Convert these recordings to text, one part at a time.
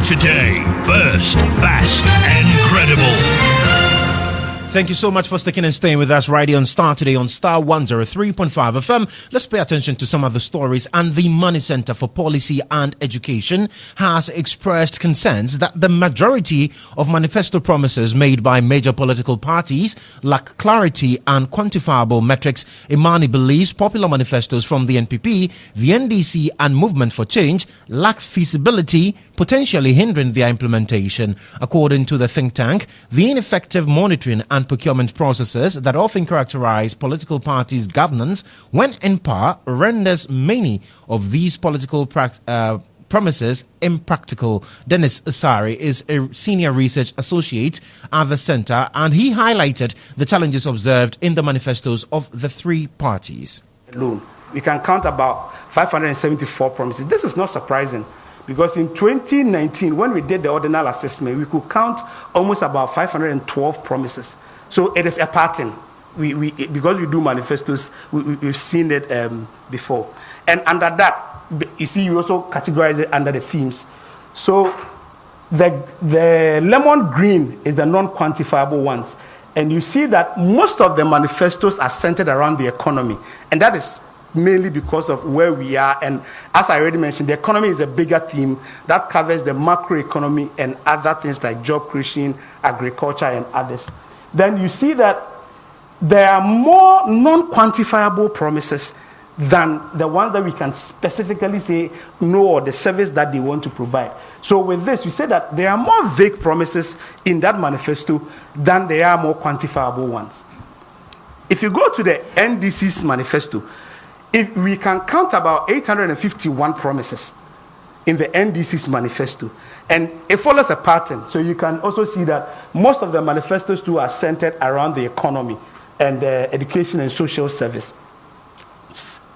Today, first, fast, and credible. Thank you so much for sticking and staying with us right here on Star today on Star 103.5 FM. Let's pay attention to some of the stories. And the IMANI Center for Policy and Education has expressed concerns that the majority of manifesto promises made by major political parties lack clarity and quantifiable metrics. IMANI believes popular manifestos from the NPP, the NDC and Movement for Change lack feasibility, potentially hindering their implementation. According to the think tank, the ineffective monitoring and procurement processes that often characterize political parties' governance when in power renders many of these political promises impractical. Dennis Asare is a senior research associate at the center, and he highlighted the challenges observed in the manifestos of the three parties. We can count about 574 promises. This is not surprising, because in 2019, when we did the ordinal assessment, we could count almost about 512 promises. So it is a pattern. Because we do manifestos, we've seen it before. And under that, you see, you also categorize it under the themes. So the lemon green is the non-quantifiable ones. And you see that most of the manifestos are centered around the economy. And that is mainly because of where we are. And as I already mentioned, the economy is a bigger theme that covers the macroeconomy and other things like job creation, agriculture, and others. Then you see that there are more non-quantifiable promises than the ones that we can specifically say no, or the service that they want to provide. So with this, we say that there are more vague promises in that manifesto than there are more quantifiable ones. If you go to the NDC's manifesto, if we can count about 851 promises in the NDC's manifesto, and it follows a pattern. So you can also see that most of the manifestos too are centered around the economy and education and social service.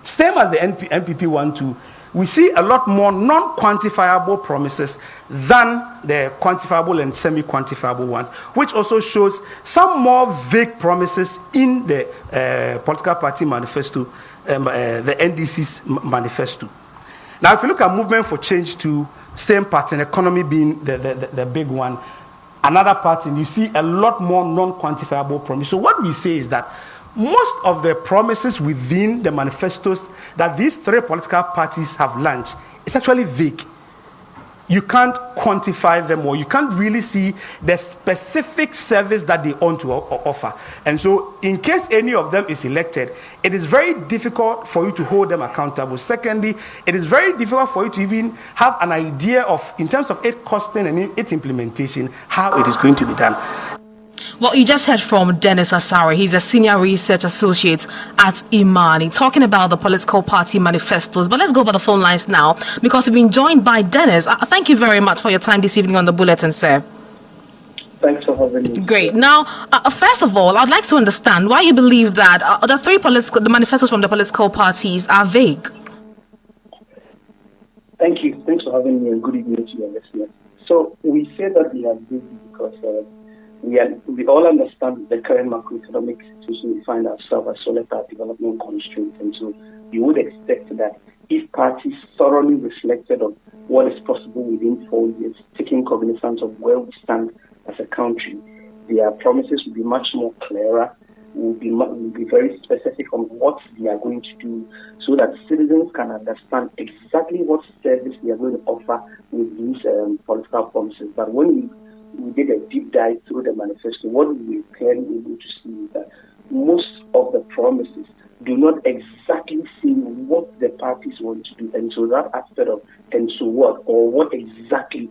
Same as the NPP one too, we see a lot more non-quantifiable promises than the quantifiable and semi-quantifiable ones, which also shows some more vague promises in the political party manifesto, the NDC's manifesto. Now, if you look at Movement for Change too, same pattern, economy being the big one. Another pattern, you see a lot more non-quantifiable promises. So what we say is that most of the promises within the manifestos that these three political parties have launched is actually vague. You can't quantify them, or you can't really see the specific service that they want to offer. And so in case any of them is elected, it is very difficult for you to hold them accountable. Secondly, it is very difficult for you to even have an idea of, in terms of it costing and its implementation, how it is going to be done. Well, you just heard from Dennis Asare. He's a senior research associate at IMANI, talking about the political party manifestos. But let's go over the phone lines now, because we've been joined by Dennis. Thank you very much for your time this evening on the bulletin, sir. Thanks for having me. Great. Now, first of all, I'd like to understand why you believe that the manifestos from the political parties are vague. Thank you. Thanks for having me, and good evening to your listeners. So we say that we are vague because we all understand the current macroeconomic situation we find ourselves as solitary development constraints, and so you would expect that if parties thoroughly reflected on what is possible within 4 years, taking cognizance of where we stand as a country, their promises will be much more clearer, will be very specific on what they are going to do, so that citizens can understand exactly what service they are going to offer with these political promises. But when we did a deep dive through the manifesto, what we were clearly able to see is that most of the promises do not exactly see what the parties want to do. And so that aspect of, and so what, or what exactly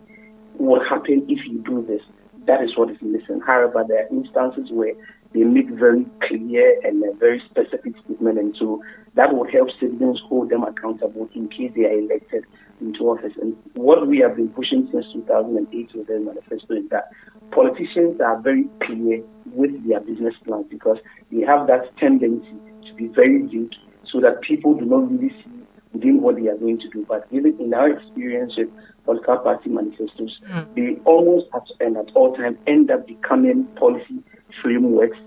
will happen if you do this, that is what is missing. However, there are instances where they make very clear and a very specific statement, and so that will help citizens hold them accountable in case they are elected into office. And what we have been pushing since 2008 with the manifesto is that politicians are very clear with their business plans, because they have that tendency to be very vague, so that people do not really see within what they are going to do. But even in our experience with political party manifestos, they almost at all times end up becoming policy frameworks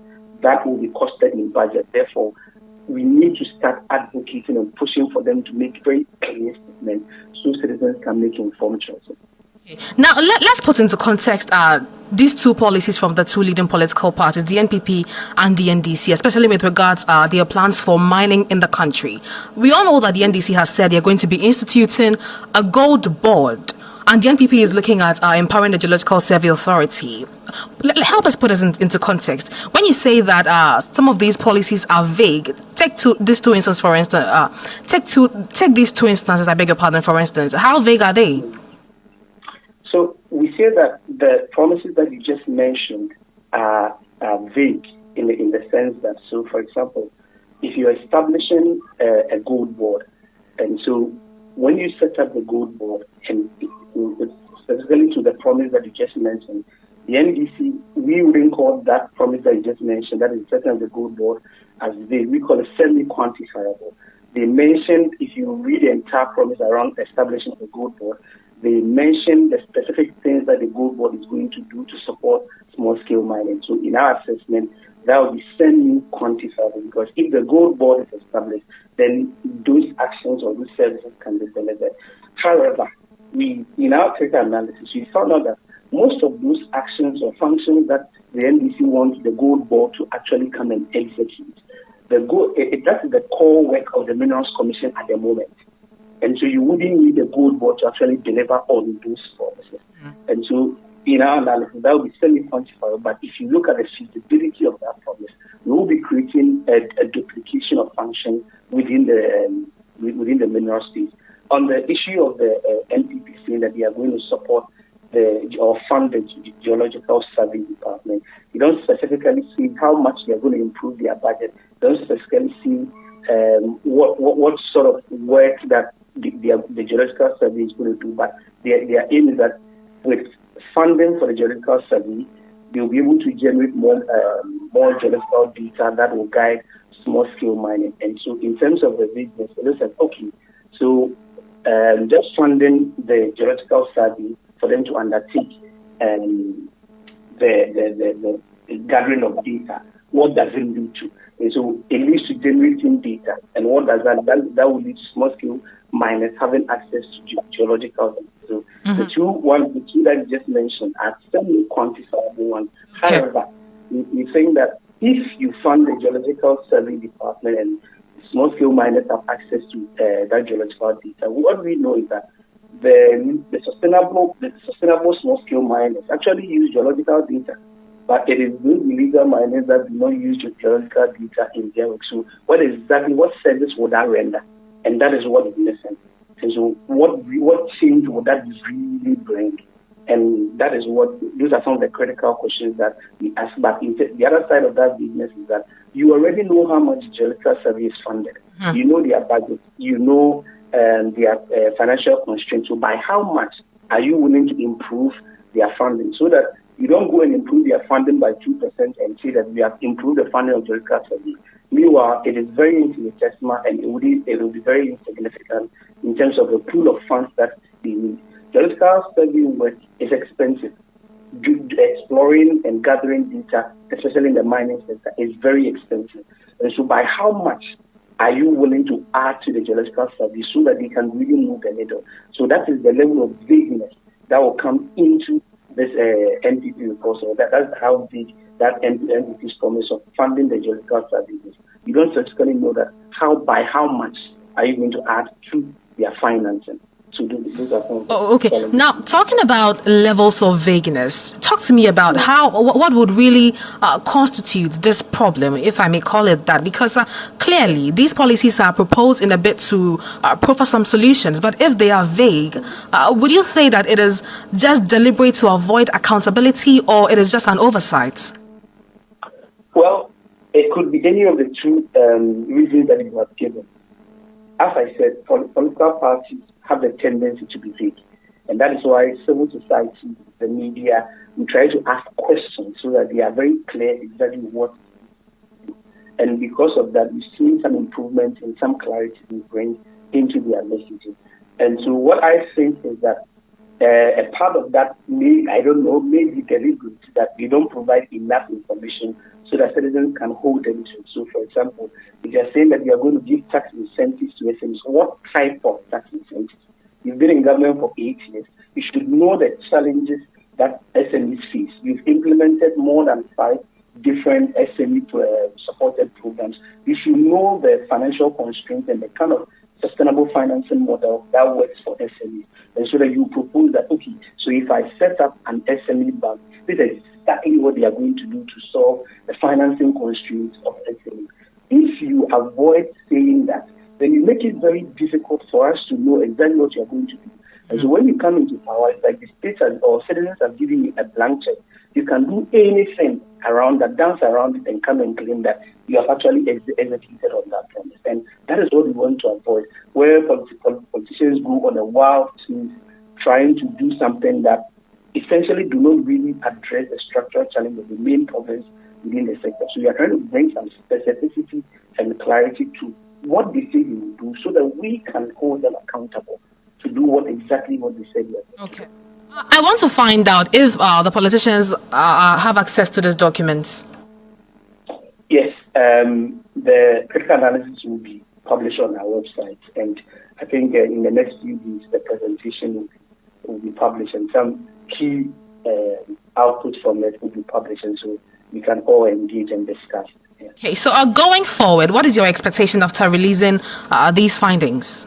that will be costed in budget. Therefore, we need to start advocating and pushing for them to make very clear statements so citizens can make informed choices. Now, let's put into context these two policies from the two leading political parties, the NPP and the NDC, especially with regards their plans for mining in the country. We all know that the NDC has said they're going to be instituting a gold board, and the NPP is looking at empowering the Geological Survey Authority. Help us put this into context. When you say that some of these policies are vague, take these two instances, for instance. Take these two instances, I beg your pardon, for instance. How vague are they? So we say that the promises that you just mentioned are vague in the sense that, so for example, if you're establishing a gold board, and so when you set up the gold board, and specifically to the promise that you just mentioned, the NDC, we wouldn't call that promise that you just mentioned, that is setting up the gold board, as vague. We call it semi-quantifiable. They mentioned, if you read the entire promise around establishing the gold board, they mention the specific things that the gold board is going to do to support small-scale mining. So in our assessment, that will be semi-quantifiable, because if the gold board is established, then those actions or those services can be delivered. However, in our critical analysis, we found out that most of those actions or functions that the NDC wants the gold board to actually come and execute, that is the core work of the Minerals Commission at the moment. And so you wouldn't need the gold board to actually deliver on those promises. And so in our analysis, that will be semi-quantifiable. But if you look at the feasibility of that promise, we will be creating a duplication of function within the mineral space. On the issue of the NPP saying that they are going to support or fund the Geological Survey Department, you don't specifically see how much they are going to improve their budget. You don't specifically see what sort of work that the Geological Survey is going to do, but their aim is that with funding for the Geological Survey, they'll be able to generate more geological data that will guide small-scale mining. And so in terms of the business, it looks like, okay, so just funding the Geological Survey for them to undertake the gathering of data, what does it lead to? And so it leads to generating data. And what does that will lead to small-scale miners having access to geological data. So the two that you just mentioned are semi-quantifiable ones. Okay. However, we're saying that if you fund the Geological Survey Department and small-scale miners have access to that geological data, what we know is that the sustainable small-scale miners actually use geological data. But it is those illegal miners that do not use geological data in their work. So what service would that render? And that is what is missing. And so what change would that really bring? And that is those are some of the critical questions that we ask. But the other side of that business is that you already know how much Geological Survey is funded. You know their budget. You know their financial constraints. So by how much are you willing to improve their funding so that you don't go and improve their funding by 2% and say that we have improved the funding of Geological Survey. Meanwhile, it is very infinitesimal and it will be very insignificant in terms of the pool of funds that they need. Geological Survey work is expensive. Exploring and gathering data, especially in the mining sector, is very expensive. And so by how much are you willing to add to the Geological Survey so that they can really move the needle? So that is the level of vagueness that will come into this NPP report. So that's how big that NPP's promise of funding the Geological Survey is. You don't specifically know that by how much are you going to add to their financing. So those are some okay. Now, talking about levels of vagueness, talk to me about what would really constitute this problem, if I may call it that, because clearly these policies are proposed in a bid to proffer some solutions, but if they are vague, would you say that it is just deliberate to avoid accountability, or it is just an oversight? Well, it could be any of the two reasons that you have given. As I said, political parties have the tendency to be vague. And that is why civil society, the media, we try to ask questions so that they are very clear exactly what to do. And because of that, we've seen some improvement and some clarity we bring into their messages. And so what I think is that a part of that may be deliberate, that they don't provide enough information so that citizens can hold them to it. So, for example, if you're saying that you are going to give tax incentives to SMEs, what type of tax incentives? You've been in government for 8 years. You should know know the challenges that SMEs face. We've implemented more than 5 different SME supported programs. You should know the financial constraints and the kind of sustainable financing model that works for SMEs. And so that you propose that, okay, so if I set up an SME bank, this is exactly what they are going to do to solve the financing constraints of SMEs. If you avoid saying that, then you make it very difficult for us to know exactly what you are going to do. And so when you come into power, it's like the states or citizens are giving you a blank check. You can do anything around that, dance around it, and come and claim that you have actually executed on that promise. And that is what we want to avoid, where politicians go on a wild chase trying to do something that essentially do not really address the structural challenge of the main problems within the sector. So we are trying to bring some specificity and clarity to what they say they will do so that we can hold them accountable to do exactly what they said. Okay. I want to find out if the politicians have access to these documents. Yes, the critical analysis will be published on our website, and I think in the next few weeks the presentation will be published, and some key outputs from it will be published, and so we can all engage and discuss. Yeah. Okay, so going forward, what is your expectation after releasing these findings?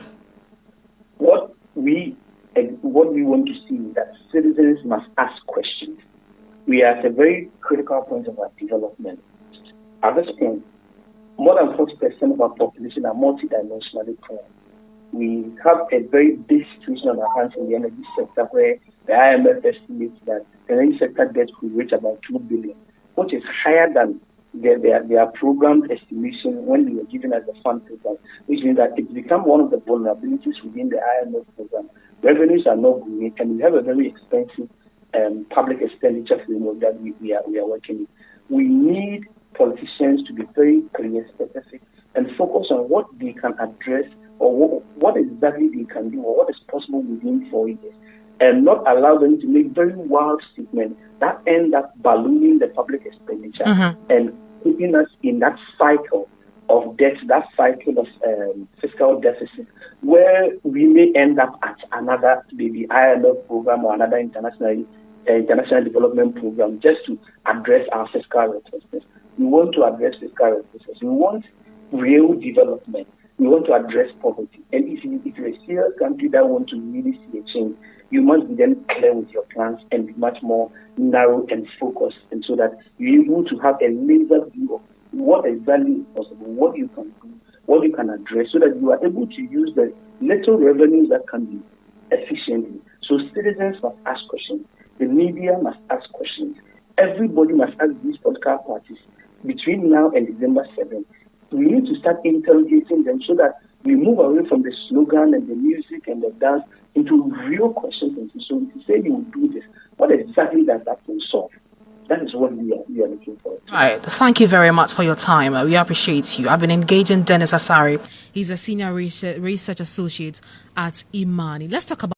What we want to see is that citizens must ask questions. We are at a very critical point of our development. At this point, more than 40% of our population are multidimensionally poor. We have a very big situation on our hands in the energy sector, where the IMF estimates that the energy sector debt could reach about 2 billion, which is higher than their programmed estimation when they were given as a fund program, which means that it's become one of the vulnerabilities within the IMF program. Revenues are not growing, and we have a very expensive public expenditure framework that we are working with. We need politicians to be very clear, specific, and focus on what they can address or what exactly they can do or what is possible within 4 years, and not allow them to make very wild statements that end up ballooning the public expenditure and putting us in that cycle of debt, that cycle of fiscal deficit, where we may end up at another maybe IMF program or another international development program just to address our fiscal responsiveness. We want to address fiscal responsiveness. We want real development. We want to address poverty. And if you're a serious country that wants to really see a change, you must be then clear with your plans and be much more narrow and focused, and so that you're able to have a laser view of what exactly is possible, what you can do, what you can address, so that you are able to use the little revenues that can be efficiently. So citizens must ask questions. The media must ask questions. Everybody must ask these political parties between now and December 7th. We need to start interrogating them so that we move away from the slogan and the music and the dance into real questions. And so if you say you will do this, what exactly does that will solve? That is what we are looking for. All right. Thank you very much for your time. We appreciate you. I've been engaging Dennis Asare. He's a senior research associate at IMANI. Let's talk about